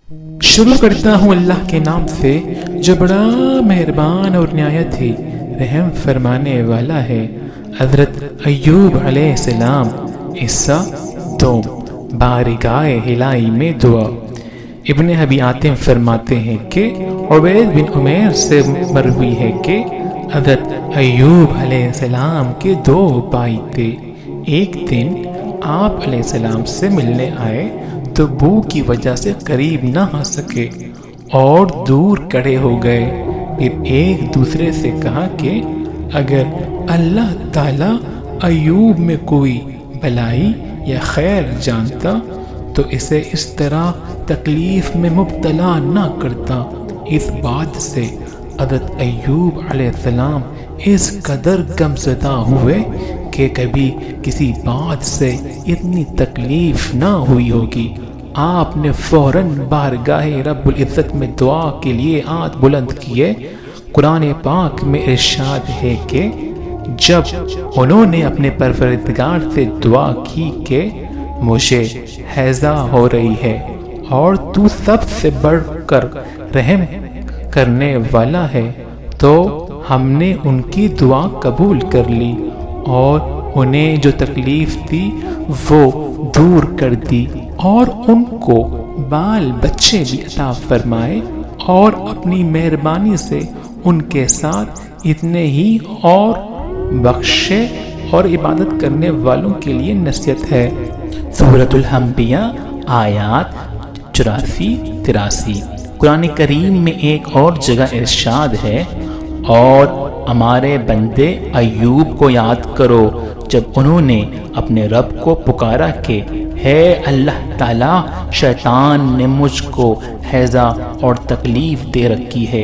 शुरू करता हूँ अल्लाह के नाम से जो बड़ा मेहरबान और निहायत ही रहम फरमाने वाला है। हज़रत अय्यूब अलैहिस्सलाम हिस्सा 2 बारिगाए हिलाई में दुआ। इब्न अबी आतिम फरमाते हैं कि उबैद बिन उमैर से मरवी है कि हज़रत अय्यूब अलैहिस्सलाम के 2 भाई थे। एक दिन आप अलैहिस्सलाम से मिलने आए तो भूख की वजह से करीब न आ सके और दूर खड़े हो गए। फिर एक दूसरे से कहा कि अगर अल्लाह ताला अय्यूब में कोई भलाई या खैर जानता तो इसे इस तरह तकलीफ में मुब्तला न करता। इस बात से हज़रत अय्यूब अलैहिस्सलाम इस कदर गमज़दा हुए कि कभी किसी बात से इतनी तकलीफ ना हुई होगी। आपने फौरन बारगाहे रब्बुल इज़्ज़त में दुआ के लिए हाथ बुलंद किए। कुरान पाक में इरशाद है कि जब उन्होंने अपने परवरदिगार से दुआ की कि मुझे हैज़ा हो रही है और तू सबसे बढ़कर रहम करने वाला है, तो हमने उनकी दुआ कबूल कर ली और उन्हें जो तकलीफ थी वो दूर कर दी और उनको बाल बच्चे भी अता फरमाए और अपनी मेहरबानी से उनके साथ इतने ही और बख्शे और इबादत करने वालों के लिए नसीहत है। सूरतुल अंबिया आयात 84-83। कुरान करीम में एक और जगह इरशाद है, और हमारे बंदे अय्यूब को याद करो जब उन्होंने अपने रब को पुकारा कि हे अल्लाह ताला, शैतान ने मुझको हैज़ा और तकलीफ दे रखी है।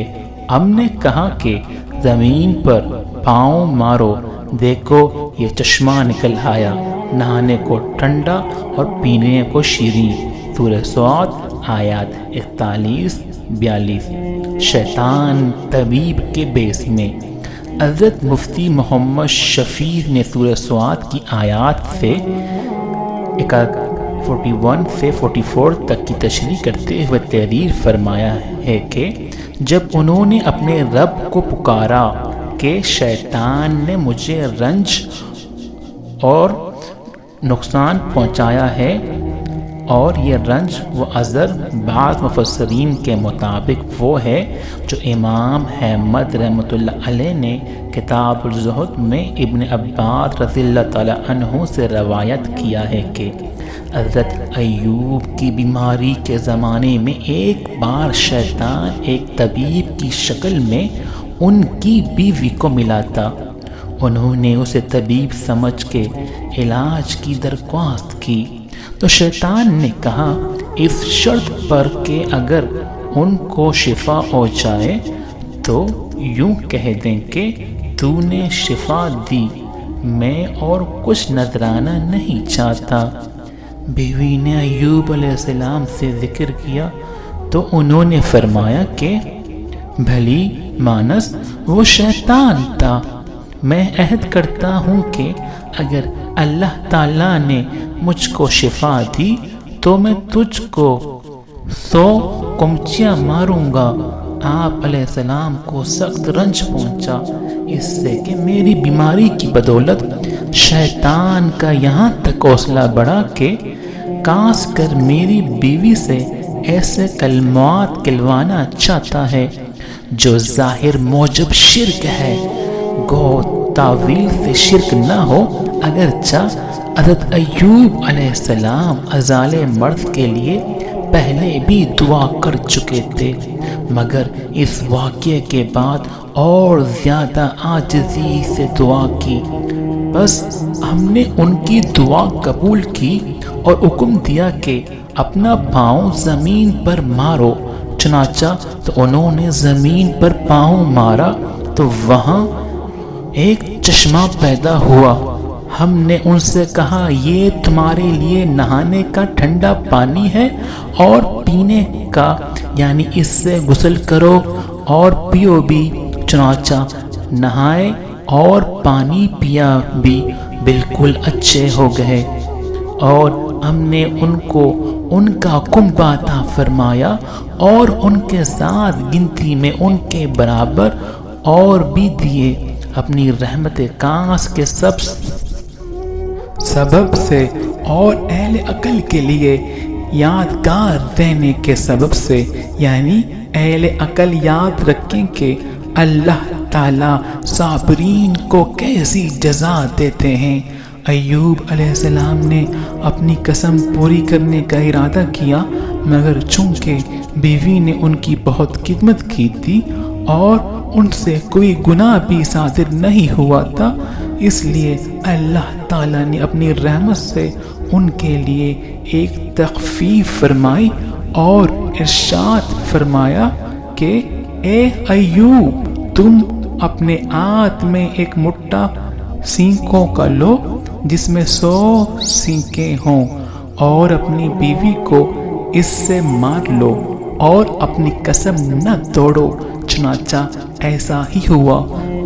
हमने कहा कि ज़मीन पर पाँव मारो, देखो ये चश्मा निकल आया, नहाने को ठंडा और पीने को शीरीं। सूरह स्वाद आयत 41-42। शैतान तबीब के बेस में हज़रत मुफ्ती मोहम्मद शफीर ने सूरह स्वाद की आयत से 41 से 44 तक की तशरीह करते हुए तहरीर फरमाया है कि जब उन्होंने अपने रब को पुकारा कि शैतान ने मुझे रंज और नुकसान पहुंचाया है, और ये रंज व अज़र बाज़ मुफस्सरीन के मुताबिक वो है जो इमाम अहमद रहमतुल्लाह अलैह ने किताबुल ज़ुहद में इब्न अब्बास रज़ियल्लाहु तआला अन्हु से रवायत किया है कि हज़रत अय्यूब की बीमारी के ज़माने में एक बार शैतान एक तबीब की शक्ल में उनकी बीवी को मिला था। उन्होंने उसे तबीब समझ के इलाज की दरख्वास्त की तो शैतान ने कहा, इस शर्त पर कि अगर उनको शिफा हो जाए तो यूं कह दें कि तूने शिफा दी, मैं और कुछ नजराना नहीं चाहता। बीवी ने अय्यूब अलैहिस्सलाम से जिक्र किया तो उन्होंने फरमाया कि भली मानस वो शैतान था। मैं अहद करता हूँ कि अगर अल्लाह ताला ने मुझको शिफा दी तो मैं तुझको 100 कुमचियाँ मारूंगा। आप अलैहिस्सलाम को सख्त रंज पहुंचा इससे कि मेरी बीमारी की बदौलत शैतान का यहाँ तक हौसला बढ़ा कि काश कर मेरी बीवी से ऐसे कलमात कहलवाना चाहता है जो जाहिर मौजब शिरक है, गो तावील से शिरक न हो। अगर चाह हज़रत अय्यूब अलैहिस्सलाम अज़ाले मर्द के लिए पहले भी दुआ कर चुके थे, मगर इस वाक़ये के बाद और ज़्यादा आजिज़ी से दुआ की। बस हमने उनकी दुआ कबूल की और हुक्म दिया कि अपना पाँव ज़मीन पर मारो। चुनाचा तो उन्होंने ज़मीन पर पाँव मारा तो वहाँ एक चश्मा पैदा हुआ। हमने उनसे कहा, ये तुम्हारे लिए नहाने का ठंडा पानी है और पीने का, यानी इससे गुस्ल करो और पियो भी। चुनाचा नहाए और पानी पिया भी बिल्कुल अच्छे हो गए और हमने उनको ان کا کنبہ عطا فرمایا اور ان کے ساتھ گنتی میں ان کے برابر اور بھی دیے، اپنی رحمت کاس کے سبب سے اور اہل عقل کے لیے یادگار رہنے کے سبب سے، یعنی اہل عقل یاد رکھیں کہ اللہ تعالیٰ صابرین کو کیسی جزا دیتے ہیں۔ ایوب علیہ السلام نے اپنی قسم پوری کرنے کا ارادہ کیا، مگر چونکہ بیوی نے ان کی بہت خدمت کی تھی اور ان سے کوئی گناہ بھی صادر نہیں ہوا تھا، اس لیے اللہ تعالیٰ نے اپنی رحمت سے ان کے لیے ایک تخفیف فرمائی اور ارشاد فرمایا کہ اے ایوب، تم اپنے ہاتھ میں ایک مٹھا سینکوں کا لو جس میں 100 سینکیں ہوں، اور اپنی بیوی کو اس سے مار لو اور اپنی قسم نہ توڑو، چنانچہ ایسا ہی ہوا۔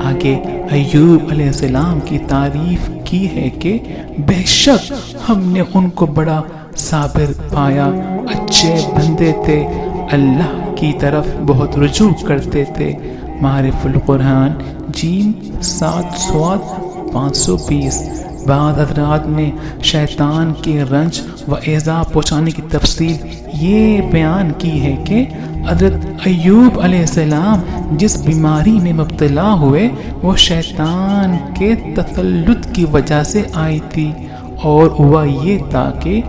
آگے ایوب علیہ السلام کی تعریف کی ہے کہ بے شک ہم نے ان کو بڑا صابر پایا، اچھے بندے تھے، اللہ کی طرف بہت رجوع کرتے تھے۔ معارف القرآن جیم 7 ص 520۔ بعض حضرات نے شیطان کے رنج و ایذا پہنچانے کی تفصیل یہ بیان کی ہے کہ حضرت ایوب علیہ السلام جس بیماری میں مبتلا ہوئے وہ شیطان کے تسلط کی وجہ سے آئی تھی، اور ہوا یہ تھا کہ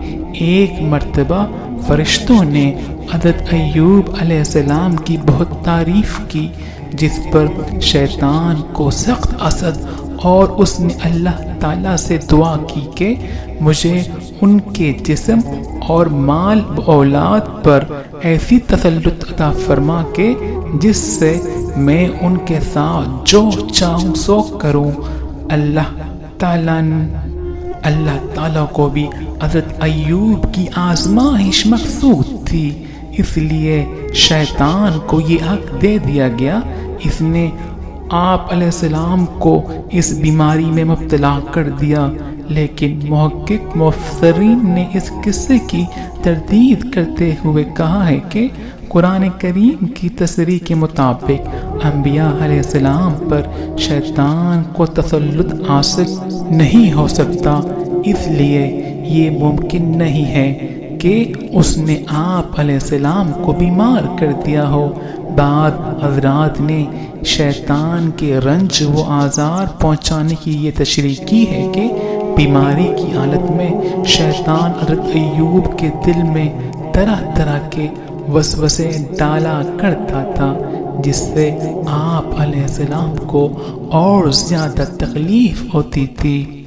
ایک مرتبہ فرشتوں نے حضرت ایوب علیہ السلام کی بہت تعریف کی، جس پر شیطان کو سخت حسد، اور اس نے اللہ تعالیٰ سے دعا کی کہ مجھے ان کے جسم اور مال و اولاد پر ایسی تسلط عطا فرما کہ جس سے میں ان کے ساتھ جو چاہوں سو کروں۔ اللہ تعالیٰ کو بھی حضرت ایوب کی آزمائش مقصود تھی، اس لیے شیطان کو یہ حق دے دیا گیا، اس نے آپ علیہ السلام کو اس بیماری میں مبتلا کر دیا۔ لیکن محقق مفسرین نے اس قصے کی تردید کرتے ہوئے کہا ہے کہ قرآن کریم کی تصریح کے مطابق انبیاء علیہ السلام پر شیطان کو تسلط حاصل نہیں ہو سکتا، اس لیے یہ ممکن نہیں ہے کہ اس نے آپ علیہ السلام کو بیمار کر دیا ہو۔ بعض حضرات نے شیطان کے رنج و آزار پہنچانے کی یہ تشریح کی ہے کہ بیماری کی حالت میں شیطان حضرت ایوب کے دل میں طرح طرح کے وسوسے ڈالا کرتا تھا، جس سے آپ علیہ السلام کو اور زیادہ تکلیف ہوتی تھی۔